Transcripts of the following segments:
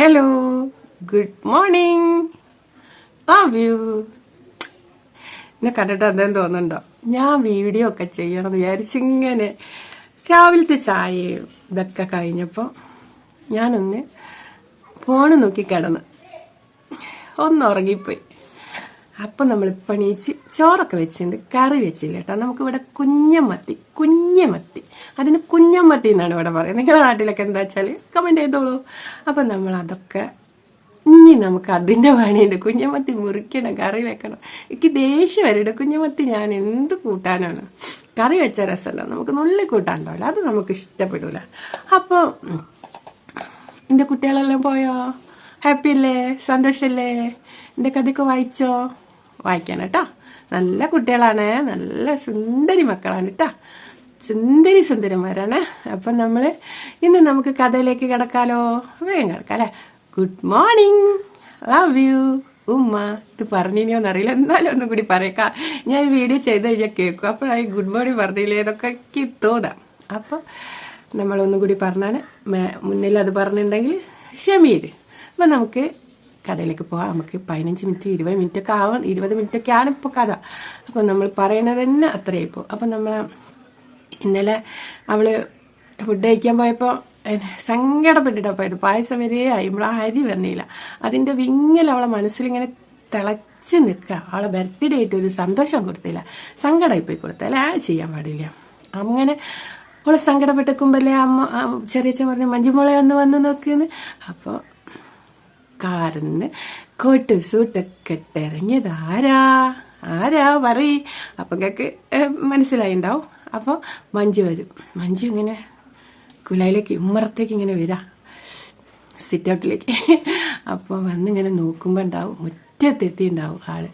Hello, good morning. View എന്നെ കണ്ടിട്ട് എന്തായാലും തോന്നുന്നുണ്ടോ? ഞാൻ വീഡിയോ ഒക്കെ ചെയ്യണം വിചാരിച്ചിങ്ങനെ രാവിലത്തെ ചായയും ഇതൊക്കെ കഴിഞ്ഞപ്പോൾ ഞാനൊന്ന് ഫോണ് നോക്കി കിടന്ന് ഉറങ്ങിപ്പോയി. അപ്പം നമ്മൾ പണീച്ച് ചോറൊക്കെ വെച്ചിട്ടുണ്ട്, കറി വെച്ചില്ല കേട്ടോ. നമുക്കിവിടെ കുഞ്ഞമത്തി അതിന് കുഞ്ഞമത്തി എന്നാണ് ഇവിടെ പറയുന്നത്. നിങ്ങളുടെ നാട്ടിലൊക്കെ എന്താ വെച്ചാൽ കമൻറ്റ് ചെയ്തോളൂ. അപ്പം നമ്മൾ അതൊക്കെ ഇനി നമുക്ക് അതിൻ്റെ പണിയുണ്ട്. കുഞ്ഞമത്തി മുറിക്കണം, കറി വെക്കണം. എനിക്ക് ദേഷ്യം വരും കുഞ്ഞമത്തി. ഞാൻ എന്ത് കൂട്ടാനാണ്, കറി വെച്ച രസമല്ല, നമുക്ക് നുള്ളി കൂട്ടാണ്ടാവില്ല, അത് നമുക്ക് ഇഷ്ടപ്പെടില്ല. അപ്പോൾ എൻ്റെ കുട്ടികളെല്ലാം പോയോ? ഹാപ്പി അല്ലേ? സന്തോഷമല്ലേ? എൻ്റെ കഥയൊക്കെ വായിച്ചോ? വായിക്കണം കേട്ടോ. നല്ല കുട്ടികളാണ്, നല്ല സുന്ദരി മക്കളാണ് കേട്ടോ, സുന്ദരന്മാരാണ്. അപ്പം നമ്മൾ ഇന്ന് നമുക്ക് കഥയിലേക്ക് കിടക്കാലോ. വേഗം കിടക്കാം അല്ലേ? ഗുഡ് മോർണിംഗ്, ലവ് യു ഉമ്മ. ഇത് പറഞ്ഞിനിയോന്ന് അറിയില്ല, എന്നാലും ഒന്നും കൂടി പറയേക്കാം. ഞാൻ ഈ വീഡിയോ ചെയ്ത് കഴിഞ്ഞാൽ കേൾക്കും, അപ്പോഴായി ഗുഡ് മോർണിംഗ് പറഞ്ഞില്ലേ എന്നൊക്കെ എനിക്ക് തോന്നാം. അപ്പം നമ്മളൊന്നും കൂടി പറഞ്ഞാണ് മുന്നിൽ അത് പറഞ്ഞിട്ടുണ്ടെങ്കിൽ ക്ഷമീര്. അപ്പം നമുക്ക് കഥയിലേക്ക് പോകാം. നമുക്ക് 15 മിനിറ്റ് 20 മിനിറ്റൊക്കെ ആവും. 20 മിനിറ്റൊക്കെ ആണ് ഇപ്പോൾ കഥ. അപ്പം നമ്മൾ പറയണത് തന്നെ അത്രയായി പോകും. അപ്പം നമ്മൾ ഇന്നലെ അവൾ ഫുഡ് കഴിക്കാൻ പോയപ്പോൾ സങ്കടപ്പെട്ടിട്ടാണ് പോയത്. പായസം വരെ ആയിപ്പോൾ ആ അരി വന്നില്ല. അതിൻ്റെ വിങ്ങൽ അവളെ മനസ്സിലിങ്ങനെ തിളച്ച് നിൽക്കുക. അവളെ ബർത്ത്ഡേ ആയിട്ട് ഒരു സന്തോഷം കൊടുത്തില്ല, സങ്കടമായി പോയി കൊടുത്താൽ ചെയ്യാൻ പാടില്ല. അങ്ങനെ അവളെ സങ്കടപ്പെട്ടിരിക്കുമ്പോഴല്ലേ ചെറിയച്ഛൻ പറഞ്ഞു മഞ്ജുമോളെ ഒന്ന് വന്ന് നോക്കിയെന്ന്. അപ്പോൾ കാറിന്ന് കോട്ട് സൂട്ടൊക്കെ ഇറങ്ങിയത് ആരാ പറയ്. അപ്പം കേൾക്ക് മനസ്സിലായിണ്ടാവും. അപ്പോൾ മഞ്ജു വരും. മഞ്ജു ഇങ്ങനെ കുലയിലേക്ക് ഉമ്മറത്തേക്ക് ഇങ്ങനെ വരാം, സിറ്റ് ഔട്ടിലേക്ക്. അപ്പോൾ വന്നിങ്ങനെ നോക്കുമ്പോൾ ഉണ്ടാവും മുറ്റത്തെത്തിണ്ടാവും ആള്.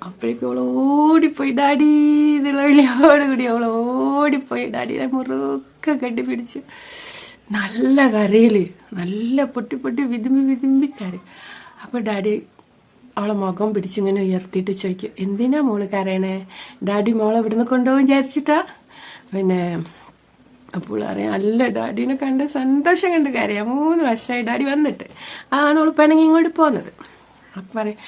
അപ്പോഴേക്കും അവൾ ഓടിപ്പോയി ഡാഡി എന്നുള്ള വിളിയോടുകൂടി അവൾ ഓടിപ്പോയി ഡാഡിയുടെ മുറുക്കെ കെട്ടിപ്പിടിച്ചു. നല്ല കരയിൽ, നല്ല പൊട്ടി വിതുമ്പി കരയും. അപ്പോൾ ഡാഡി അവളെ മുഖം പിടിച്ചിങ്ങനെ ഉയർത്തിയിട്ട് ചോദിക്കും, എന്തിനാ മോള് കരയണേ? ഡാഡി മോളെ ഇവിടുന്ന് കൊണ്ടുപോകും വിചാരിച്ചിട്ടാ? പിന്നെ അപ്പോൾ അറിയാം, അല്ല ഡാഡീനെ കണ്ട് സന്തോഷം കണ്ട് കരയാം. 3 വർഷമായി ഡാഡി വന്നിട്ട് ആണോള് പിണങ്ങി ഇങ്ങോട്ട് പോകുന്നത്. അപ്പം പറയും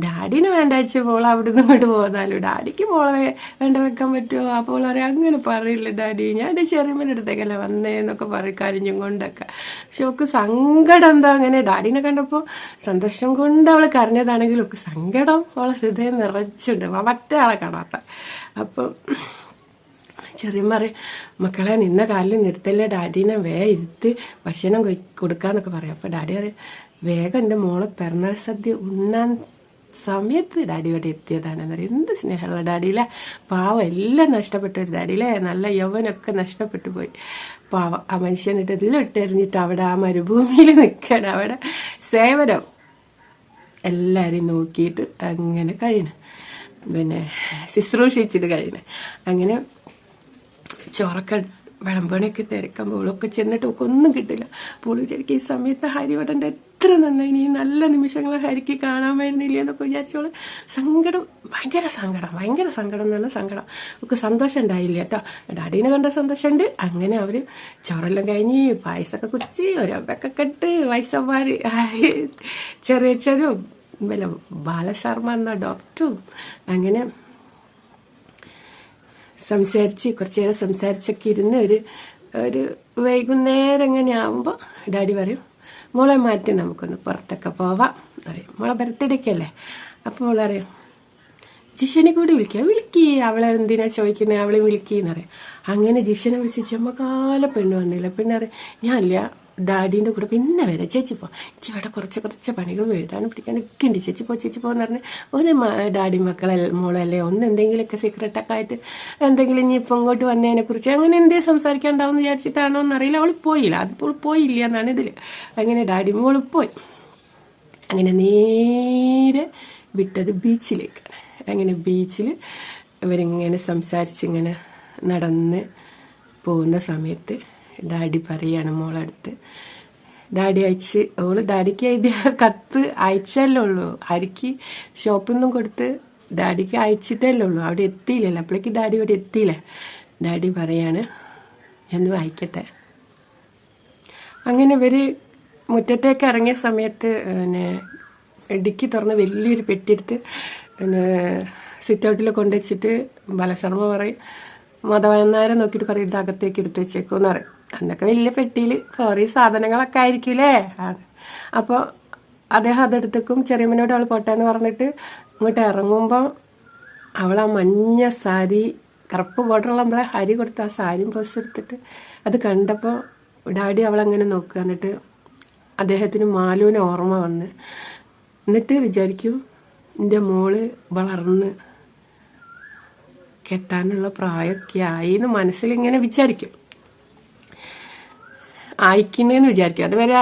ഡാഡിന് വേണ്ട വെച്ച് മോളെ അവിടുന്ന് ഇങ്ങോട്ട് പോന്നാലും ഡാഡിക്ക് മോളെ വേണ്ട വെക്കാൻ പറ്റുമോ? അപ്പോൾ പറയാം അങ്ങനെ പറയില്ല ഡാഡി, ഞാൻ എൻ്റെ ചെറിയമ്മൻ്റെ അടുത്തേക്കല്ല വന്നേന്നൊക്കെ പറയും കരഞ്ഞും കൊണ്ടൊക്കെ. പക്ഷെ അവൾക്ക് സങ്കടം എന്താ, അങ്ങനെ ഡാഡിനെ കണ്ടപ്പോൾ സന്തോഷം കൊണ്ട് അവൾ കരഞ്ഞതാണെങ്കിലും ഒക്കെ സങ്കടം അവളെ ഹൃദയം നിറച്ചുണ്ട്, മറ്റേ ആളെ കാണാത്ത. അപ്പം ചെറിയമ്മ പറയും മക്കളെ നിന്ന കാലിൽ നിർത്തല്ലേ, ഡാഡീനെ ഇരുത്ത് ഭക്ഷണം കൊടുക്കാന്നൊക്കെ പറയും. അപ്പോൾ ഡാഡി പറയും വേഗം എൻ്റെ മോളെ പിറന്നാൾ സദ്യ ഉണ്ണാൻ സമയത്ത് ഡാഡി ഇവിടെ എത്തിയതാണെന്ന് പറയും. എന്ത് സ്നേഹമുള്ള ഡാഡിയിലെ, പാവം എല്ലാം നഷ്ടപ്പെട്ട ഒരു ഡാഡിയിലെ, നല്ല യൗവനൊക്കെ നഷ്ടപ്പെട്ടു പോയി പാവം. ആ മനുഷ്യനിട്ട് എല്ലാം ഇട്ടെറിഞ്ഞിട്ട് അവിടെ ആ മരുഭൂമിയിൽ നിൽക്കണം, അവിടെ സേവനം എല്ലാവരെയും നോക്കിയിട്ട് അങ്ങനെ കഴിയണം, പിന്നെ ശുശ്രൂഷിച്ചിട്ട് കഴിയണം. അങ്ങനെ ചോറൊക്കെ വിളമ്പണിയൊക്കെ തിരക്കുമ്പോൾ അവളൊക്കെ ചെന്നിട്ട് ഒക്കെ ഒന്നും കിട്ടില്ല. അപ്പോൾ വിചാരിക്കും ഈ സമയത്ത് ഹരി വടണ്ട എത്ര നന്നായി, ഈ നല്ല നിമിഷങ്ങൾ ഹരിക്ക് കാണാൻ വരുന്നില്ല എന്നൊക്കെ വിചാരിച്ചോളൂ. സങ്കടം, ഭയങ്കര സങ്കടം എന്ന് പറഞ്ഞാൽ സങ്കടം. ഒക്കെ സന്തോഷം ഉണ്ടായില്ല കേട്ടോ. ഡാഡീനെ കണ്ട സന്തോഷമുണ്ട്. അങ്ങനെ അവർ ചോറെല്ലാം കഴിഞ്ഞ് പായസമൊക്കെ കുടിച്ച് ഒരമ്പൊക്കെ കെട്ട് വയസ്സന്മാർ ചെറിയച്ഛനും പിന്നെ ബാലശർമ്മ എന്ന ഡോക്ടറും അങ്ങനെ സംസാരിച്ച് കുറച്ച് നേരം സംസാരിച്ചൊക്കെ ഇരുന്ന് ഒരു വൈകുന്നേരം ഇങ്ങനെ ആകുമ്പോൾ ഡാഡി പറയും മോളെ മാറ്റി നമുക്കൊന്ന് പുറത്തൊക്കെ പോവാം അറിയാം, മോളെ ബർത്ത്ഡേക്കല്ലേ. അപ്പോൾ മോളറിയാം ജിഷനെ കൂടി വിളിക്കി, അവളെ എന്തിനാ ചോദിക്കുന്നത്, അവളെ വിളിക്കുന്നറിയാം. അങ്ങനെ ജിഷനെ വിളിച്ച് ചെമ്മക്കാല പെണ്ണ് വന്നില്ല. പെണ്ണറിയാം ഞാനില്ല ഡാഡീൻ്റെ കൂടെ പിന്നെ വരാം, ചേച്ചി പോ, ചേച്ചി ഇവിടെ കുറച്ച് പണികൾ എഴുതാനും പിടിക്കാൻ നിൽക്കുന്നുണ്ട്, ചേച്ചി പോന്ന് പറഞ്ഞ് ഒരു ഡാഡി മക്കളെ മോളല്ലേ ഒന്ന് എന്തെങ്കിലുമൊക്കെ സീക്രട്ടൊക്കെ ആയിട്ട് എന്തെങ്കിലും ഇനി ഇപ്പം ഇങ്ങോട്ട് വന്നതിനെ കുറിച്ച് അങ്ങനെ എന്തേ സംസാരിക്കാണ്ടാവും എന്ന് വിചാരിച്ചിട്ടാണോ എന്നറിയില്ല. അവൾ പോയില്ല, അതിപ്പോൾ പോയില്ല എന്നാണ് ഇതിൽ. അങ്ങനെ ഡാഡി മോള് പോയി. അങ്ങനെ നേരെ വിട്ടത് ബീച്ചിലേക്ക്. അങ്ങനെ ബീച്ചിൽ ഇവരിങ്ങനെ സംസാരിച്ചിങ്ങനെ നടന്ന് പോകുന്ന സമയത്ത് ഡാഡി പറയാണ് മോളടുത്ത്, ഡാഡി ഡാഡിക്ക് എഴുതിയ കത്ത് അയച്ചല്ലേ ഉള്ളൂ, ഹരിക്ക് ഷോപ്പിൽ നിന്നും കൊടുത്ത് ഡാഡിക്ക് അയച്ചിട്ടല്ലേ ഉള്ളൂ, അവിടെ എത്തിയില്ലല്ലോ. അപ്പോഴേക്ക് ഡാഡി ഇവിടെ എത്തിയില്ല. ഡാഡി പറയാണ് ഞാൻ വായിക്കട്ടെ. അങ്ങനെ ഇവർ മുറ്റത്തേക്ക് ഇറങ്ങിയ സമയത്ത് പിന്നെ ഡിക്കി തുറന്ന് വലിയൊരു പെട്ടിയെടുത്ത് പിന്നെ സിറ്റ് ഔട്ടിൽ കൊണ്ടുവച്ചിട്ട് ബാലശർമ്മ പറയും മതവന്നാരെ നോക്കിയിട്ട് പറയും ഇത് അകത്തേക്ക് എടുത്ത് വെച്ചേക്കുമെന്ന് പറയും. അന്നൊക്കെ വലിയ പെട്ടിയിൽ കുറേ സാധനങ്ങളൊക്കെ ആയിരിക്കൂലേ. അപ്പോൾ അദ്ദേഹം അതെടുത്തേക്കും. ചെറിയമ്മനോട് അവൾ പോട്ടെന്ന് പറഞ്ഞിട്ട് ഇങ്ങോട്ട് ഇറങ്ങുമ്പോൾ അവൾ ആ മഞ്ഞ സാരി കറുപ്പ് ബോർഡറുള്ള നമ്മളെ ഹരി കൊടുത്ത ആ സാരിയും ബ്ലൗസ് എടുത്തിട്ട് അത് കണ്ടപ്പോൾ ഡാഡി അവളങ്ങനെ നോക്കുക. എന്നിട്ട് അദ്ദേഹത്തിന് മാലുവിന് ഓർമ്മ വന്ന് എന്നിട്ട് വിചാരിക്കും എൻ്റെ മോള് വളർന്ന് കെട്ടാനുള്ള പ്രായമൊക്കെ ആയി എന്ന് മനസ്സിലിങ്ങനെ വിചാരിക്കും, അയക്കുന്നതെന്ന് വിചാരിക്കും. അതുവരെ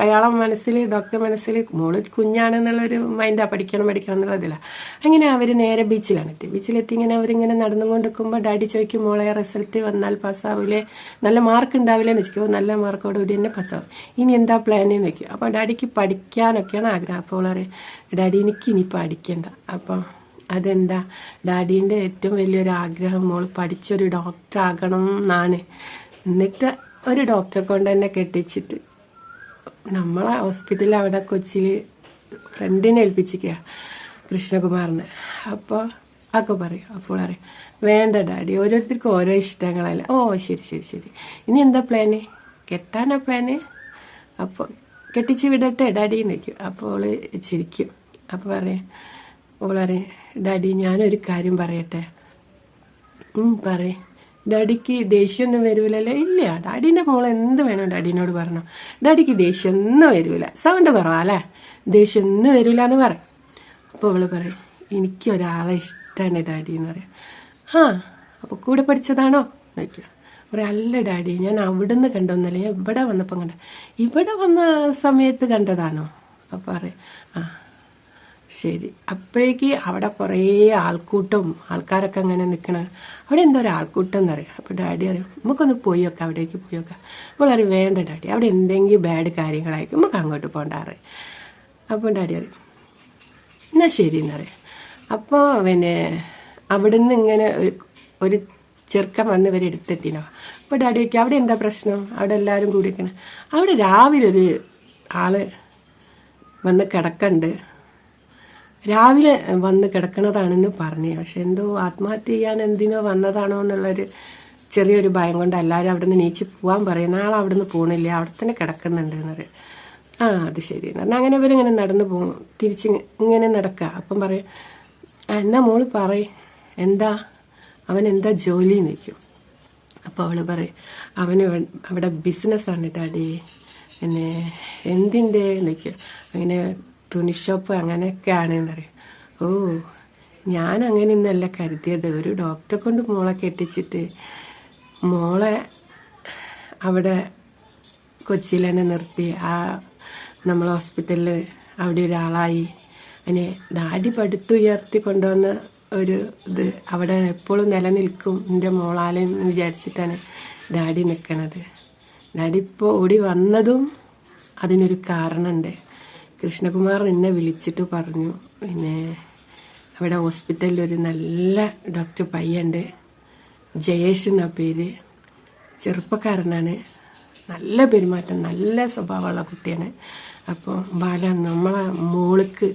അയാളെ മനസ്സിൽ ഡോക്ടർ മനസ്സിൽ മോള് കുഞ്ഞാണെന്നുള്ളൊരു മൈൻഡാണ്, പഠിക്കണം എന്നുള്ളതില്ല. അങ്ങനെ അവർ നേരെ ബീച്ചിലെത്തി ഇങ്ങനെ അവരിങ്ങനെ നടന്നുകൊണ്ടിരിക്കുമ്പോൾ ഡാഡി ചോദിക്കും മോളെ റിസൾട്ട് വന്നാൽ പാസ്സാവില്ലേ, നല്ല മാർക്ക് ഉണ്ടാവില്ലേ എന്ന് ചോദിക്കും. നല്ല മാർക്കോടുകൂടി തന്നെ പാസ്സാവും. ഇനി എന്താ പ്ലാൻ എന്ന് ചോദിക്കും. അപ്പോൾ ഡാഡിക്ക് പഠിക്കാനൊക്കെയാണ് ആഗ്രഹം. അപ്പോൾ പറയും ഡാഡി എനിക്ക് ഇനി പഠിക്കണ്ട. അപ്പോൾ അതെന്താ ഡാഡീൻ്റെ ഏറ്റവും വലിയൊരു ആഗ്രഹം മോൾ പഠിച്ചൊരു ഡോക്ടർ ആകണം എന്നാണ്. എന്നിട്ട് ഒരു ഡോക്ടറെ കൊണ്ട് തന്നെ കെട്ടിച്ചിട്ട് നമ്മളെ ഹോസ്പിറ്റലിൽ അവിടെ കൊച്ചിയിൽ ഫ്രണ്ടിനെ ഏൽപ്പിച്ചിരിക്കുക കൃഷ്ണകുമാറിനെ. അപ്പോൾ ഒക്കെ പറയും. അപ്പോൾ പറയും വേണ്ട ഡാഡി, ഓരോരുത്തർക്കും ഓരോ ഇഷ്ടങ്ങളല്ല. ഓ ശരി ഇനി എന്താ പ്ലാന്? കെട്ടാനാ പ്ലാന്? അപ്പോൾ കെട്ടിച്ച് വിടട്ടെ ഡാഡി എന്ന് വയ്ക്കും. അപ്പോൾ അവള് ചിരിക്കും. അപ്പോൾ പറയും ഡാഡി ഞാനൊരു കാര്യം പറയട്ടെ. പറയേ. ഡാഡിക്ക് ദേഷ്യമൊന്നും വരൂലല്ലോ? ഇല്ല, ഡാഡീൻ്റെ മോൾ എന്ത് വേണം ഡാഡീനോട് പറഞ്ഞു. ഡാഡിക്ക് ദേഷ്യം ഒന്നും വരൂല, സൗണ്ട് കുറവാല്ലേ, ദേഷ്യം ഒന്നും വരൂല എന്ന് പറയും. അപ്പോൾ അവള് പറയും എനിക്കൊരാളെ ഇഷ്ടമാണ് ഡാഡി എന്ന് പറയും. അപ്പോൾ കൂടെ പഠിച്ചതാണോ എന്ന് ചോദിക്കുക. പറയും അല്ല ഡാഡി, ഞാൻ അവിടുന്ന് കണ്ടൊന്നല്ല, ഞാൻ ഇവിടെ വന്നപ്പോൾ ഇവിടെ വന്ന സമയത്ത് കണ്ടതാണോ? അപ്പോൾ പറയും ശരി. അപ്പോഴേക്ക് അവിടെ കുറേ ആൾക്കാരൊക്കെ അങ്ങനെ നിൽക്കണം. അവിടെ എന്തോ ഒരു ആൾക്കൂട്ടം എന്നറിയാം. അപ്പോൾ ഡാഡി അറിയും നമുക്കൊന്ന് പോയി നോക്കാം, അവിടേക്ക് പോയി നോക്കാം. അപ്പോൾ അറിയും വേണ്ട ഡാഡി, അവിടെ എന്തെങ്കിലും ബാഡ് കാര്യങ്ങളായിരിക്കും, നമുക്ക് അങ്ങോട്ട് പോകണ്ട. അപ്പോൾ ഡാഡി അറിയും എന്നാൽ ശരി എന്നറിയാം. അപ്പോൾ പിന്നെ അവിടുന്ന് ഇങ്ങനെ ഒരു ചെറുക്കൻ വന്ന് ഇവരെ എടുത്തെത്തിനോ. അപ്പോൾ ഡാഡി വയ്ക്കും അവിടെ എന്താ പ്രശ്നം, അവിടെ എല്ലാവരും കൂടി നിൽക്കണം. അവിടെ രാവിലെ ഒരു ആള് വന്ന് കിടക്കുന്നുണ്ട്, രാവിലെ വന്ന് കിടക്കണതാണെന്ന് പറഞ്ഞു. പക്ഷെ എന്തോ ആത്മഹത്യ ചെയ്യാൻ എന്തിനോ വന്നതാണോ എന്നുള്ളൊരു ചെറിയൊരു ഭയം കൊണ്ട് എല്ലാവരും അവിടെ നിന്ന് നീച്ച് പോകാൻ പറയും. നാളെ അവിടെ നിന്ന് പോകണില്ല, അവിടെ തന്നെ കിടക്കുന്നുണ്ട് എന്ന് പറയും. അത് ശരി എന്ന് പറഞ്ഞാൽ അങ്ങനെ ഇവരിങ്ങനെ നടന്നു പോകും, തിരിച്ച് ഇങ്ങനെ നടക്കുക. അപ്പം പറയും എന്നാ മോള് പറയും എന്താ അവൻ എന്താ ജോലി എന്ന് ചോദിക്കും. അപ്പോൾ അവൾ പറയും അവന് അവിടെ ബിസിനസ്സാണ് ഡാഡി. പിന്നെ എന്തിൻ്റെ എന്ന് ചോദിക്കും. അങ്ങനെ തുണിഷോപ്പ് അങ്ങനെയൊക്കെയാണെന്ന് പറയും. ഓ ഞാൻ അങ്ങനെയൊന്നല്ല കരുതിയത്, ഒരു ഡോക്ടറെ കൊണ്ട് മോളെ കെട്ടിച്ചിട്ട് മോളെ അവിടെ കൊച്ചിയിൽ തന്നെ നിർത്തി നമ്മൾ ഹോസ്പിറ്റലിൽ അവിടെ ഒരാളായി അങ്ങനെ ഡാഡി പടുത്തുയർത്തി കൊണ്ടുവന്ന ഒരു ഇത് അവിടെ എപ്പോഴും നിലനിൽക്കും എൻ്റെ മോളാലെന്ന് വിചാരിച്ചിട്ടാണ് ഡാഡി നിൽക്കണത്. ഡാഡി ഇപ്പോൾ ഓടി വന്നതും അതിനൊരു കാരണമുണ്ട്. കൃഷ്ണകുമാർ എന്നെ വിളിച്ചിട്ട് പറഞ്ഞു പിന്നെ അവിടെ ഹോസ്പിറ്റലിൽ ഒരു നല്ല ഡോക്ടർ പയ്യുണ്ട്, ജയേഷ് എന്ന പേര്, ചെറുപ്പക്കാരനാണ്, നല്ല പെരുമാറ്റം, നല്ല സ്വഭാവമുള്ള കുട്ടിയാണ്. അപ്പോൾ ബാല നമ്മളെ മോൾക്ക്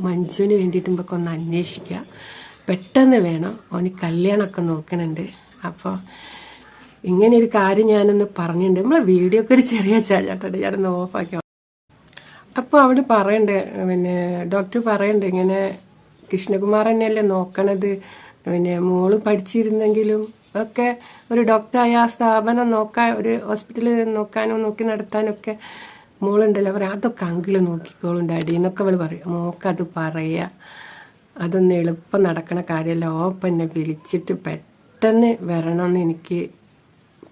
മഞ്ജുവിന് വേണ്ടിയിട്ട് നമുക്ക് ഒന്ന് അന്വേഷിക്കുക, പെട്ടെന്ന് വേണം, അവന് കല്യാണമൊക്കെ നോക്കണുണ്ട്. അപ്പോൾ ഇങ്ങനെ ഒരു കാര്യം ഞാനൊന്ന് പറഞ്ഞിട്ടുണ്ട്. നമ്മളെ വീഡിയോ ഒക്കെ ഒരു ചെറിയ ചാട്ടാണ്, ഞാനൊന്ന് ഓഫാക്കി. അപ്പോൾ അവിടെ പറയണ്ടേ പിന്നെ ഡോക്ടർ പറയണ്ടേ ഇങ്ങനെ കൃഷ്ണകുമാർ തന്നെയല്ലേ നോക്കണത്, പിന്നെ മോള് പഠിച്ചിരുന്നെങ്കിലും ഒക്കെ ഒരു ഡോക്ടറായ ആ സ്ഥാപനം നോക്കാൻ, ഒരു ഹോസ്പിറ്റലിൽ നോക്കാനോ നോക്കി നടത്താനൊക്കെ മോളുണ്ടല്ലോ. അവർ അതൊക്കെ അങ്കിള് നോക്കിക്കോളും ഡാഡി എന്നൊക്കെ അവൾ പറയും. മോക്കത് പറയുക അതൊന്നും എളുപ്പം നടക്കണ കാര്യമല്ല. ഓപ്പം എന്നെ വിളിച്ചിട്ട് പെട്ടെന്ന് വരണമെന്ന് എനിക്ക്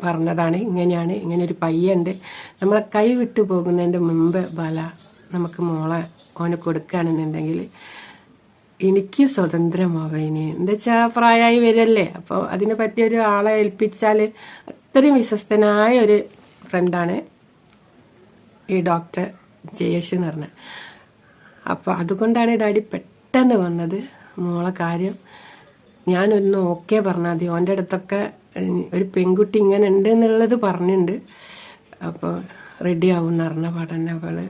പറഞ്ഞതാണ്. ഇങ്ങനെയാണ്, ഇങ്ങനെ ഒരു പയ്യുണ്ട്, നമ്മളെ കൈ വിട്ടു പോകുന്നതിൻ്റെ മുമ്പ് ബാല നമുക്ക് മോളെ ഓന് കൊടുക്കുകയാണെന്നുണ്ടെങ്കിൽ എനിക്ക് സ്വതന്ത്രമാവേന്, എന്താ വെച്ചാൽ പ്രായമായി വരല്ലേ. അപ്പോൾ അതിനെ പറ്റിയൊരു ആളെ ഏൽപ്പിച്ചാൽ അത്രയും വിശ്വസ്തനായ ഒരു ഫ്രണ്ടാണ് ഈ ഡോക്ടർ ജയേഷ് എന്ന് പറഞ്ഞത്. അപ്പോൾ അതുകൊണ്ടാണ് ഡാഡി പെട്ടെന്ന് വന്നത്. മോളെ കാര്യം ഞാനൊന്ന് ഓക്കെ പറഞ്ഞാൽ മതി, ഓൻ്റെ അടുത്തൊക്കെ ഒരു പെൺകുട്ടി ഇങ്ങനെ ഉണ്ട് എന്നുള്ളത് പറഞ്ഞിട്ടുണ്ട്. അപ്പോൾ റെഡി ആവും എന്ന് പറഞ്ഞ പാടന്നെ അവള്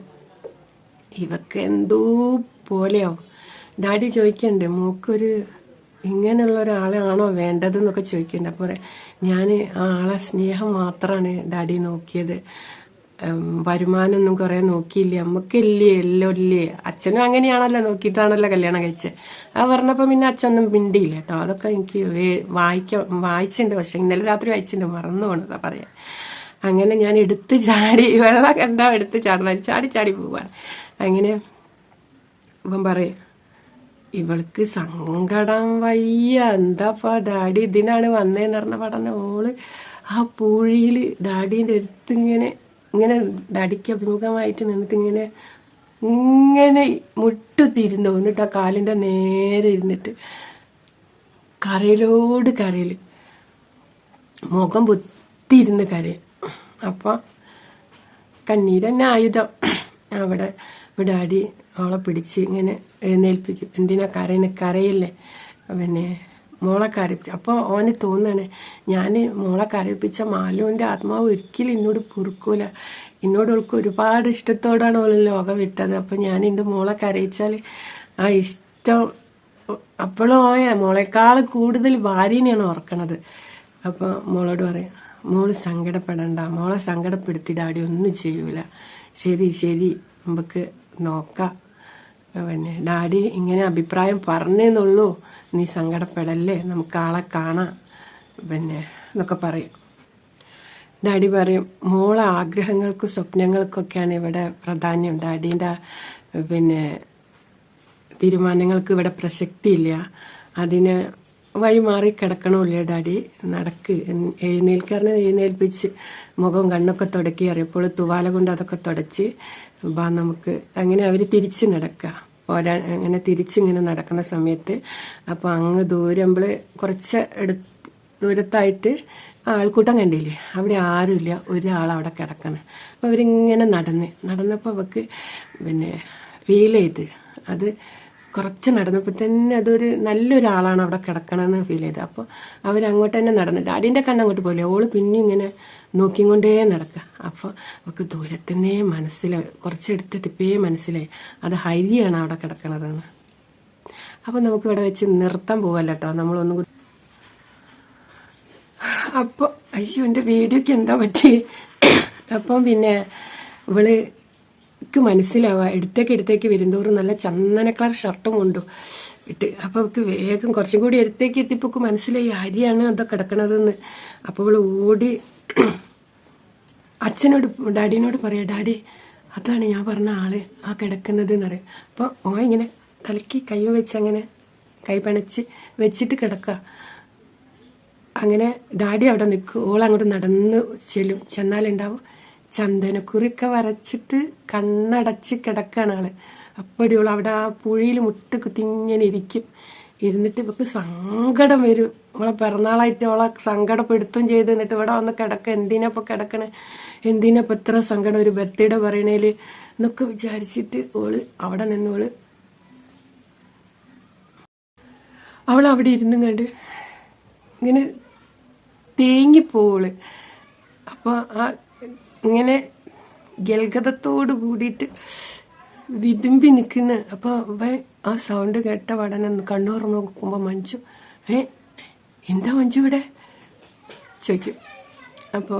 ഇവക്ക് എന്തോ പോലെയാവും. ഡാഡി ചോദിക്കണ്ട് മൂക്കൊരു ഇങ്ങനെയുള്ള ഒരാളാണോ വേണ്ടതെന്നൊക്കെ ചോദിക്കണ്ട. അപ്പോൾ ഞാൻ ആ ആളെ സ്നേഹം മാത്രമാണ് ഡാഡി നോക്കിയത്, വരുമാനമൊന്നും കുറേ നോക്കിയില്ലേ, അമ്മക്കില്ലേ എല്ലാം ഇല്ലേ. അച്ഛനും അങ്ങനെയാണല്ലോ, നോക്കിയിട്ടാണല്ലോ കല്യാണം കഴിച്ചത്. അത് പറഞ്ഞപ്പോൾ പിന്നെ അച്ഛനൊന്നും മിണ്ടിയില്ല കേട്ടോ. അതൊക്കെ എനിക്ക് വായിച്ചിട്ടുണ്ട്, പക്ഷെ ഇന്നലെ രാത്രി വായിച്ചിട്ടുണ്ട്, മറന്നു പോണതാ പറയാൻ. അങ്ങനെ ഞാൻ എടുത്ത് ചാടി, വെള്ളം കണ്ടാ എടുത്ത് ചാടുന്ന ചാടി ചാടി പോവാൻ. അങ്ങനെ ഇവൻ പറയും ഇവൾക്ക് സങ്കടം വയ്യ, എന്താപ്പാ ഡാഡി ഇതിനാണ് വന്നതെന്ന് പറഞ്ഞ പഠനം. ഓള് ആ പൂഴിയിൽ ഡാഡീൻ്റെ അടുത്ത് ഇങ്ങനെ ഡാഡിക്ക് അഭിമുഖമായിട്ട് നിന്നിട്ട് ഇങ്ങനെ മുട്ടുത്തിരുന്നു. എന്നിട്ട് ആ കാലിൻ്റെ നേരെ ഇരുന്നിട്ട് കരയിലോട് കരയിൽ മുഖം പൊത്തിയിരുന്ന് കരയും. അപ്പോൾ കണ്ണീരന്നെ ആയുധം. അവിടെ ഡാഡി അവളെ പിടിച്ച് ഇങ്ങനെ എഴുന്നേൽപ്പിക്കും. എന്തിനാ കരയില്ലേ, പിന്നെ മോളെ കരയിപ്പിച്ചു. അപ്പോൾ ഓന് തോന്നാണ് ഞാൻ മോളെ കരയിപ്പിച്ച മാലുവിൻ്റെ ആത്മാവ് ഒരിക്കലും എന്നോട് പൊറുക്കൂല, എന്നോട് അവൾക്ക് ഒരുപാട് ഇഷ്ടത്തോടാണ് അവൾ ലോകം വിട്ടത്. അപ്പോൾ ഞാൻ എൻ്റെ മോളെ കരയിച്ചാൽ ആ ഇഷ്ടം അപ്പോഴും മോളെക്കാൾ കൂടുതൽ ഭാര്യനെയാണ് ഓർക്കണത്. അപ്പോൾ മോളോട് പറയാം, മോള് സങ്കടപ്പെടണ്ട, മോളെ സങ്കടപ്പെടുത്തി ഡാഡി ഒന്നും ചെയ്യൂല, ശരി ശരി നമുക്ക് നോക്കാം, പിന്നെ ഡാഡി ഇങ്ങനെ അഭിപ്രായം പറഞ്ഞെന്നുള്ളൂ, നീ സങ്കടപ്പെടല്ലേ, നമുക്ക് ആളെ കാണാം പിന്നെ എന്നൊക്കെ പറയും. ഡാഡി പറയും മോളെ ആഗ്രഹങ്ങൾക്കും സ്വപ്നങ്ങൾക്കൊക്കെയാണ് ഇവിടെ പ്രാധാന്യം, ഡാഡീൻ്റെ പിന്നെ തീരുമാനങ്ങൾക്ക് ഇവിടെ പ്രസക്തിയില്ല, അതിന് വഴിമാറി കിടക്കണമില്ല ഡാഡി, നടക്ക്, എഴുന്നേൽപ്പിച്ച് മുഖവും കണ്ണൊക്കെ തുടക്കി അറിയപ്പോൾ തുവാല കൊണ്ട് അതൊക്കെ തുടച്ച് ബാ നമുക്ക്. അങ്ങനെ അവർ തിരിച്ച് നടക്കുക. അങ്ങനെ തിരിച്ചിങ്ങനെ നടക്കുന്ന സമയത്ത് അപ്പോൾ അങ്ങ് ദൂരമ്പോൾ കുറച്ച് ദൂരത്തായിട്ട് ആൾക്കൂട്ടം കണ്ടില്ലേ, അവിടെ ആരുമില്ല, ഒരാളവിടെ കിടക്കുന്നത്. അപ്പോൾ അവരിങ്ങനെ നടന്നപ്പോൾ അവൾക്ക് പിന്നെ ഫീൽ ചെയ്ത്, അത് കുറച്ച് നടന്നപ്പോൾ തന്നെ അതൊരു നല്ലൊരാളാണ് അവിടെ കിടക്കണമെന്ന് ഫീൽ ചെയ്ത്. അപ്പോൾ അവരങ്ങോട്ട് തന്നെ നടന്നു. ഡാഡീൻ്റെ കണ്ണങ്ങോട്ട് പോലെ ഓള് പിന്നെ ഇങ്ങനെ നോക്കിക്കൊണ്ടേ നടക്കുക. അപ്പോൾ അവൾക്ക് ദൂരത്തന്നെ മനസ്സിലായി, കുറച്ചെടുത്തിട്ടേ മനസ്സിലായി അത് ഹരിയാണ് അവിടെ കിടക്കണതെന്ന്. അപ്പോൾ നമുക്കിവിടെ വെച്ച് നിർത്താൻ പോവല്ലോ കേട്ടോ, നമ്മളൊന്നും കൂടി. അപ്പോൾ അയ്യോ എൻ്റെ വീഡിയോക്ക് എന്താ പറ്റി. അപ്പം പിന്നെ ഇവൾക്ക് മനസ്സിലാവുക, എടുത്തേക്ക് വരുന്തോറും നല്ല ചന്ദന കളർ ഷർട്ടും കൊണ്ടു ഇട്ട്. അപ്പോൾ അവൾക്ക് വേഗം കുറച്ചും കൂടി അടുത്തേക്ക് എത്തിയപ്പോൾ മനസ്സിലായി ഹരിയാണ് അത് കിടക്കണതെന്ന്. അപ്പോൾ അവൾ ഓടി അച്ഛനോട് ഡാഡീനോട് പറയാം, ഡാഡി അതാണ് ഞാൻ പറഞ്ഞ ആള് ആ കിടക്കുന്നത് എന്നറിയാം. അപ്പോൾ ഓ ഇങ്ങനെ തലയ്ക്ക് കൈ വെച്ച് അങ്ങനെ കൈ പണച്ച് വെച്ചിട്ട് കിടക്കുക. അങ്ങനെ ഡാഡി അവിടെ നിൽക്കും, ഓളങ്ങോട്ട് നടന്ന് ചെന്നാലുണ്ടാവും ചന്ദനക്കുറിയൊക്കെ വരച്ചിട്ട് കണ്ണടച്ച് കിടക്കുകയാണ് ആള്. അപ്പടി ഓൾ അവിടെ ആ പുഴിയിൽ മുട്ട് കുത്തിങ്ങനെ ഇരുന്നിട്ട് ഇവൾക്ക് സങ്കടം വരും. അവളെ പിറന്നാളായിട്ട് അവളെ സങ്കടപ്പെടുത്തും ചെയ്ത് എന്നിട്ട് ഇവിടെ വന്ന് എന്തിനപ്പോൾ കിടക്കണേ, എന്തിനപ്പോൾ ഇത്ര സങ്കടം ഒരു ബർത്ത്ഡേ പറയണേൽ എന്നൊക്കെ വിചാരിച്ചിട്ട് അവിടെ നിന്നോള് അവളവിടെ ഇരുന്നും കണ്ട് ഇങ്ങനെ തേങ്ങിപ്പോള്. അപ്പോൾ ആ ഇങ്ങനെ ഗൽഗതത്തോട് കൂടിയിട്ട് വിതുമ്പി നിൽക്കുന്ന. അപ്പോൾ അവൻ ആ സൗണ്ട് കേട്ട പഠന കണ്ണൂർ നോക്കുമ്പോൾ മഞ്ജു, എന്താ മഞ്ജു ഇവിടെ ചോദിക്കും. അപ്പോൾ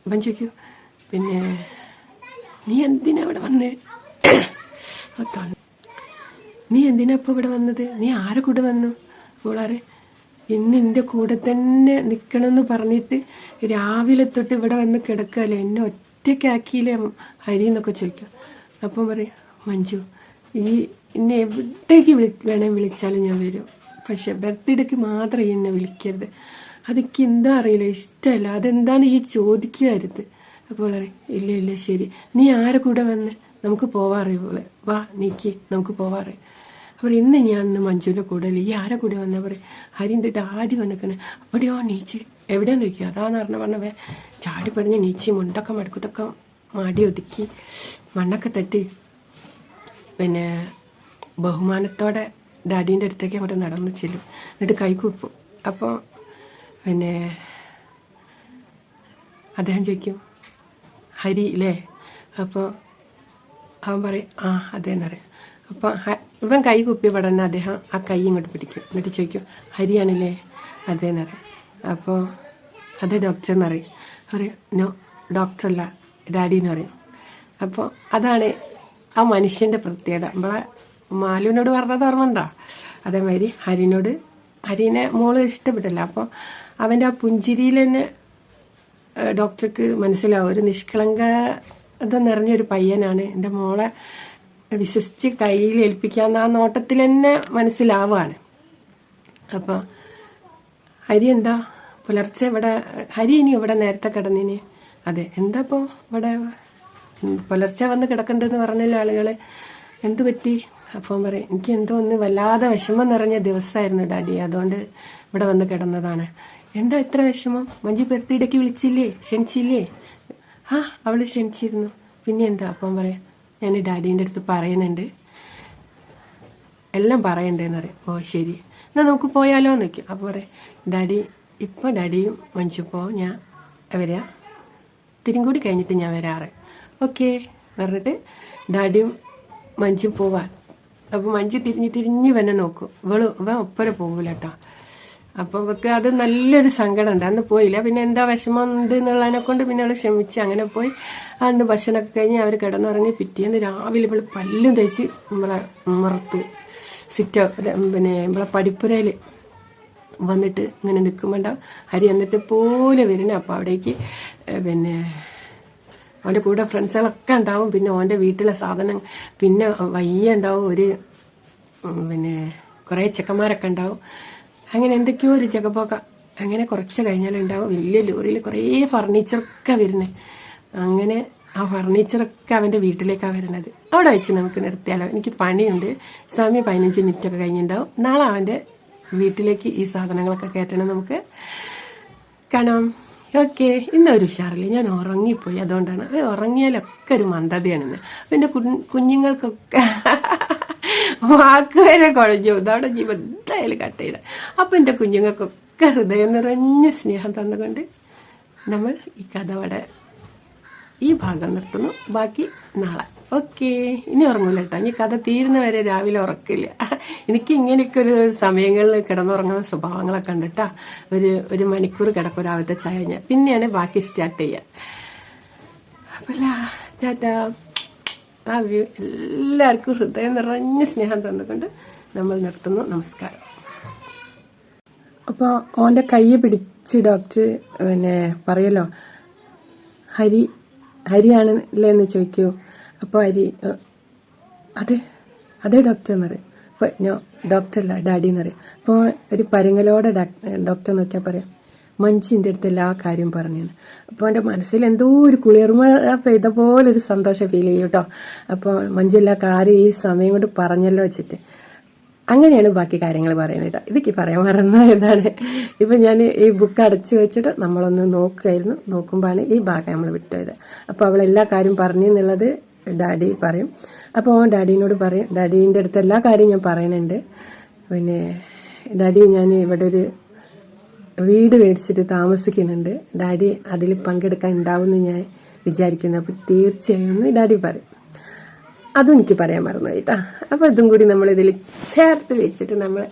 അവൻ ചോദിക്കും, പിന്നെ നീ എന്തിനാ ഇവിടെ വന്നേ, നീ എന്തിനാ ഇപ്പോൾ ഇവിടെ വന്നത്, നീ ആരെ കൂടെ വന്നു. അവളാരെ ഇന്ന് എൻ്റെ കൂടെ തന്നെ നിൽക്കണമെന്ന് പറഞ്ഞിട്ട് രാവിലെ തൊട്ട് ഇവിടെ വന്ന് കിടക്കുകയല്ലേ, എന്നെ ഒറ്റയ്ക്കാക്കിയില്ലേ ഹരി എന്നൊക്കെ ചോദിക്കും. അപ്പം പറയും, മഞ്ജു എന്നെ എവിടേക്ക് വിളിച്ചാലും ഞാൻ വരും, പക്ഷെ ബർത്ത്ഡേക്ക് മാത്രം എന്നെ വിളിക്കരുത്, അതൊക്കെ എന്താ അറിയില്ല, ഇഷ്ടമല്ല, അതെന്താണ് ഈ ചോദിക്കുമായിരുന്നു. അപ്പോൾ പറയും, ഇല്ല ശരി, നീ ആരെ കൂടെ വന്ന്, നമുക്ക് പോവാറിയോളെ, വാ നീക്കി നമുക്ക് പോവാറ്. അപ്പോൾ ഇന്ന് ഞാൻ മഞ്ജുവിൻ്റെ കൂടെ അല്ലേ, ഈ ആരെ കൂടെ വന്നാൽ പറയും, ഹരിൻ്റെ ഡാഡി വന്നിക്കണേ. അപ്പടിയോ നീച്ച് എവിടെയാന്ന് ചോദിക്കുക. അതാന്ന് പറഞ്ഞവേ ചാടി പടിഞ്ഞ് നീച്ച് മുണ്ടൊക്കെ മടുക്കത്തൊക്കെ മാടി ഒതുക്കി മണ്ണൊക്കെ തട്ടി പിന്നെ ബഹുമാനത്തോടെ ഡാഡീൻ്റെ അടുത്തേക്ക് അങ്ങോട്ട് നടന്നു ചെല്ലും, എന്നിട്ട് കൈകൂപ്പും. അപ്പോൾ പിന്നെ അദ്ദേഹം ചോദിക്കും, ഹരി ഇല്ലേ, അപ്പോൾ അവൻ പറയും ആ അതേന്നറിയാം. അപ്പോൾ ഇവൻ കൈ കുപ്പി പടന്നെ അദ്ദേഹം ആ കൈ ഇങ്ങോട്ട് പിടിക്കും. എന്നിട്ട് ചോദിക്കും ഹരിയാണല്ലേ? അതേന്നറിയാം. അപ്പോൾ അത് ഡോക്ടർ എന്നറിയും. പറയും നോ ഡോക്ടറല്ല ഡാഡി എന്ന് പറയും. അപ്പോൾ അതാണ് ആ മനുഷ്യൻ്റെ പ്രത്യേകത. നമ്മളെ മാലുവിനോട് പറഞ്ഞത് ഓർമ്മയുണ്ടോ? അതേമാതിരി ഹരിനെ മോള് ഇഷ്ടപ്പെട്ടില്ല. അപ്പോൾ അവൻ്റെ ആ പുഞ്ചിരിയിൽ തന്നെ ഡോക്ടർക്ക് മനസ്സിലാവും ഒരു നിഷ്കളങ്കത നിറഞ്ഞൊരു പയ്യനാണ്, എൻ്റെ മോളെ വിശ്വസിച്ച് കയ്യിൽ ഏൽപ്പിക്കാമെന്ന് ആ നോട്ടത്തിൽ തന്നെ മനസ്സിലാവുകയാണ്. അപ്പോൾ ഹരി എന്താ പുലർച്ചെ ഇവിടെ ഹരി ഇനി ഇവിടെ നേരത്തെ കിടന്നിന്? അതെ, എന്താ ഇപ്പോൾ ഇവിടെ പുലർച്ചെ വന്ന് കിടക്കണ്ടെന്ന് പറഞ്ഞല്ലോ ആളുകൾ, എന്തു പറ്റി? അപ്പം പറയും എനിക്ക് എന്തോ ഒന്ന് വല്ലാതെ വിഷമം നിറഞ്ഞ ദിവസമായിരുന്നു ഡാഡി, അതുകൊണ്ട് ഇവിടെ വന്ന് കിടന്നതാണ്. എന്താ ഇത്ര വിഷമം? മഞ്ജു ബർത്ത്ഡേക്ക് വിളിച്ചില്ലേ, ക്ഷണിച്ചില്ലേ? ആ അവൾ ക്ഷണിച്ചിരുന്നു. പിന്നെ എന്താ? അപ്പം പറയാം ഞാൻ ഡാഡീൻ്റെ അടുത്ത് പറയുന്നുണ്ട്, എല്ലാം പറയണ്ടേന്ന് പറയും. ഓ ശരി, എന്നാൽ നമുക്ക് പോയാലോ എന്ന് വയ്ക്കും. അപ്പോൾ പറയാം ഡാഡി ഇപ്പോൾ ഡാഡിയും മഞ്ജു ഇപ്പോൾ ഞാൻ വരാം, തിരികൂടി കഴിഞ്ഞിട്ട് ഞാൻ വരാറ്. ഓക്കെ പറഞ്ഞിട്ട് ഡാഡിയും മഞ്ജു പോവാൻ. അപ്പോൾ മഞ്ജു തിരിഞ്ഞ് വന്നെ നോക്കും. ഇവൻ ഒപ്പര പോകില്ല കേട്ടോ. അപ്പോൾ അവൾക്ക് അത് നല്ലൊരു സങ്കടം ഉണ്ട്. അന്ന് പോയില്ല. പിന്നെ എന്താ വിഷമം ഉണ്ട് എന്നുള്ളതിനെ കൊണ്ട് പിന്നെ അവൾ ക്ഷമിച്ച് അങ്ങനെ പോയി. അന്ന് ഭക്ഷണമൊക്കെ കഴിഞ്ഞ് അവർ കിടന്നുറങ്ങി. പിറ്റേന്ന് രാവിലെ ഇവൾ പല്ലും തേച്ച് നമ്മളെ മുറത്ത് പിന്നെ നമ്മളെ പടിപ്പുരയിൽ വന്നിട്ട് ഇങ്ങനെ നിൽക്കുമ്പോണ്ടാവും ഹരി എന്നിട്ട് പോലെ വരുന്നത്. അപ്പോൾ അവിടേക്ക് പിന്നെ അവൻ്റെ കൂടെ ഫ്രണ്ട്സുകളൊക്കെ ഉണ്ടാവും. പിന്നെ ഓൻ്റെ വീട്ടിലെ സാധനം പിന്നെ വയ്യ ഉണ്ടാവും, ഒരു പിന്നെ കുറേ ചെക്കന്മാരൊക്കെ ഉണ്ടാവും. അങ്ങനെ എന്തൊക്കെയോ ഒരു ജഗപോക്ക. അങ്ങനെ കുറച്ച് കഴിഞ്ഞാലുണ്ടാവും വലിയ ലോറിയിൽ കുറേ ഫർണിച്ചറൊക്കെ വരുന്നത്. അങ്ങനെ ആ ഫർണിച്ചറൊക്കെ അവൻ്റെ വീട്ടിലേക്കാണ് വരുന്നത്. അവിടെ വെച്ച് നമുക്ക് നിർത്തിയാലോ? എനിക്ക് പണിയുണ്ട്. സമയം 15 മിനിറ്റൊക്കെ കഴിഞ്ഞിട്ടുണ്ടാവും. നാളെ അവൻ്റെ വീട്ടിലേക്ക് ഈ സാധനങ്ങളൊക്കെ കയറ്റണം, നമുക്ക് കാണാം. ഓക്കെ, ഇന്നൊരു ഉഷാറില്ല, ഞാൻ ഉറങ്ങിപ്പോയി. അതുകൊണ്ടാണ്. ഉറങ്ങിയാലൊക്കെ ഒരു മന്ദതയാണെന്ന്. പിന്നെ കുഞ്ഞുങ്ങൾക്കൊക്കെ വാക്ക് വരെ കുഴഞ്ഞു. ഇതവിടെ ജീവൻ എന്തായാലും കട്ട് ചെയ്ത. അപ്പം എൻ്റെ കുഞ്ഞുങ്ങൾക്കൊക്കെ ഹൃദയം നിറഞ്ഞ സ്നേഹം തന്നുകൊണ്ട് നമ്മൾ ഈ കഥ ഇവിടെ ഈ ഭാഗം നിർത്തുന്നു. ബാക്കി നാളെ. ഓക്കെ, ഇനി ഉറങ്ങൂല കേട്ടോ. ഇനി കഥ തീരുന്നവരെ രാവിലെ ഉറക്കില്ല. എനിക്ക് ഇങ്ങനെയൊക്കെ ഒരു സമയങ്ങളിൽ കിടന്നുറങ്ങുന്ന സ്വഭാവങ്ങളൊക്കെ ഉണ്ട് കേട്ടോ. ഒരു മണിക്കൂർ കിടക്കും രാവിലത്തെ ചായ ഞാൻ, പിന്നെയാണ് ബാക്കി സ്റ്റാർട്ട് ചെയ്യുക. അപ്പോൾ ടാറ്റാ, ലവ് യു. എല്ലാവർക്കും ഹൃദയം നിറഞ്ഞ സ്നേഹം തന്നുകൊണ്ട് നമ്മൾ നിർത്തുന്നു. നമസ്കാരം. അപ്പോൾ ഓൻ്റെ കൈ പിടിച്ച് ഡോക്ടർ പിന്നെ പറയല്ലോ ഹരിയാണല്ലേ എന്ന് ചോദിക്കൂ. അപ്പോൾ ഹരി അതെ ഡോക്ടർ എന്ന് പറയും. അപ്പോൾ ഡോക്ടറല്ല ഡാഡി എന്ന് പറയും. അപ്പോൾ ഒരു പരുങ്ങലോടെ ഡോക്ടർ നോക്കിയാൽ പറയാം മഞ്ജിൻ്റെ അടുത്ത് എല്ലാ കാര്യം പറഞ്ഞു. അപ്പോൾ എൻ്റെ മനസ്സിൽ എന്തോ ഒരു കുളിർമഴ പെയ്ത പോലെ ഒരു സന്തോഷം ഫീൽ ചെയ്യും കേട്ടോ. അപ്പോൾ മഞ്ജു എല്ലാ കാര്യം ഈ സമയം കൊണ്ട് പറഞ്ഞല്ലോ വെച്ചിട്ട് അങ്ങനെയാണ് ബാക്കി കാര്യങ്ങൾ പറയുന്നത് കേട്ടോ. ഇതൊക്കെ പറയാൻ മറന്ന ഇതാണ്. ഇപ്പം ഞാൻ ഈ ബുക്ക് അടച്ചു വെച്ചിട്ട് നമ്മളൊന്ന് നോക്കുമായിരുന്നു. നോക്കുമ്പോഴാണ് ഈ ഭാഗം നമ്മൾ വിട്ടത്. അപ്പോൾ അവളെല്ലാ കാര്യം പറഞ്ഞു എന്നുള്ളത് ഡാഡി പറയും. അപ്പോൾ ഡാഡീനോട് പറയും, ഡാഡീൻ്റെ അടുത്ത് എല്ലാ കാര്യവും ഞാൻ പറയുന്നുണ്ട്. പിന്നെ ഡാഡി ഞാൻ ഇവിടെ ഒരു വീട് മേടിച്ചിട്ട് താമസിക്കുന്നുണ്ട്, ഡാഡി അതിൽ പങ്കെടുക്കാൻ ഉണ്ടാവുമെന്ന് ഞാൻ വിചാരിക്കുന്നു. അപ്പോൾ തീർച്ചയായും ഡാഡി പറയും. അതും എനിക്ക് പറയാൻ മറന്നുപോയി കേട്ടോ. അപ്പോൾ ഇതും കൂടി നമ്മളിതിൽ ചേർത്ത് വെച്ചിട്ട് നമ്മൾ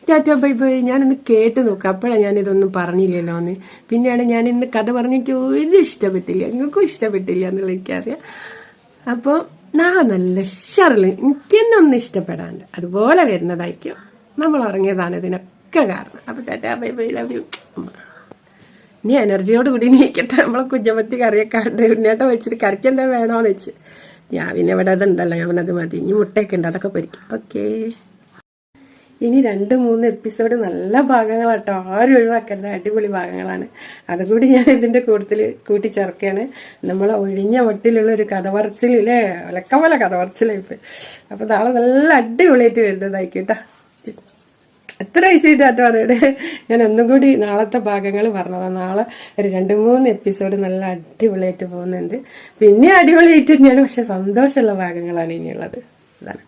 ടാറ്റാ ബൈ ബൈ. ഞാനൊന്ന് കേട്ട് നോക്കാം, അപ്പോഴാണ് ഞാനിതൊന്നും പറഞ്ഞില്ലല്ലോ എന്ന്. പിന്നെയാണ് ഞാൻ ഇന്ന് കഥ പറഞ്ഞിട്ട് ഒരു ഇഷ്ടപ്പെട്ടില്ല, നിങ്ങൾക്കും ഇഷ്ടപ്പെട്ടില്ല എന്നുള്ളത് എനിക്കറിയാം. അപ്പോൾ നാളെ നല്ല ഉഷാറിൽ എനിക്ക് തന്നെ ഒന്നും ഇഷ്ടപ്പെടാണ്ട് അതുപോലെ വരുന്നതായിരിക്കും. നമ്മൾ ഉറങ്ങിയതാണ് ഇതിനൊക്കെ കാരണം. അപ്പോൾ tata bye bye, love you. ഇനി എനർജിയോട് കൂടി നീക്കട്ടെ. നമ്മളെ കുഞ്ഞമത്തി കറിയൊക്കെ ഉണ്ട്, ഉണ്ണിയാട്ടം വെച്ചിട്ട് കറിക്ക് എന്താ വേണോന്ന് വെച്ച് ഞാൻ പിന്നെ ഇവിടെ അതുണ്ടല്ലോ, ഞാനത് മതി. ഇനി മുട്ടയൊക്കെ ഉണ്ട്, അതൊക്കെ പൊരിക്കും. ഓക്കെ, ഇനി 2-3 എപ്പിസോഡ് നല്ല ഭാഗങ്ങളാട്ടോ, ആരും ഒഴിവാക്കണ്ട, അടിപൊളി ഭാഗങ്ങളാണ്. അതുകൂടി ഞാൻ ഇതിൻ്റെ കൂട്ടത്തിൽ കൂട്ടിച്ചേർക്കുകയാണ്. നമ്മളെ ഒഴിഞ്ഞ മട്ടിലുള്ള ഒരു കഥ പറച്ചില്ലേ, ഒലക്കമല കഥ പറച്ചിലായിപ്പോയി. അപ്പോൾ നാളെ നല്ല അടിപൊളിയായിട്ട് വരുന്നതായിരിക്കും കേട്ടോ. എത്ര ഐശ്വര്യമായിട്ട് പറയണേ. ഞാൻ ഒന്നും കൂടി നാളത്തെ ഭാഗങ്ങൾ പറഞ്ഞതാണ്. നാളെ ഒരു 2-3 എപ്പിസോഡ് നല്ല അടിപൊളിയായിട്ട് പോകുന്നുണ്ട്. പിന്നെ അടിപൊളിയായിട്ട് തന്നെയാണ്, പക്ഷെ സന്തോഷമുള്ള ഭാഗങ്ങളാണ് ഇനിയുള്ളത്. അതാണ്.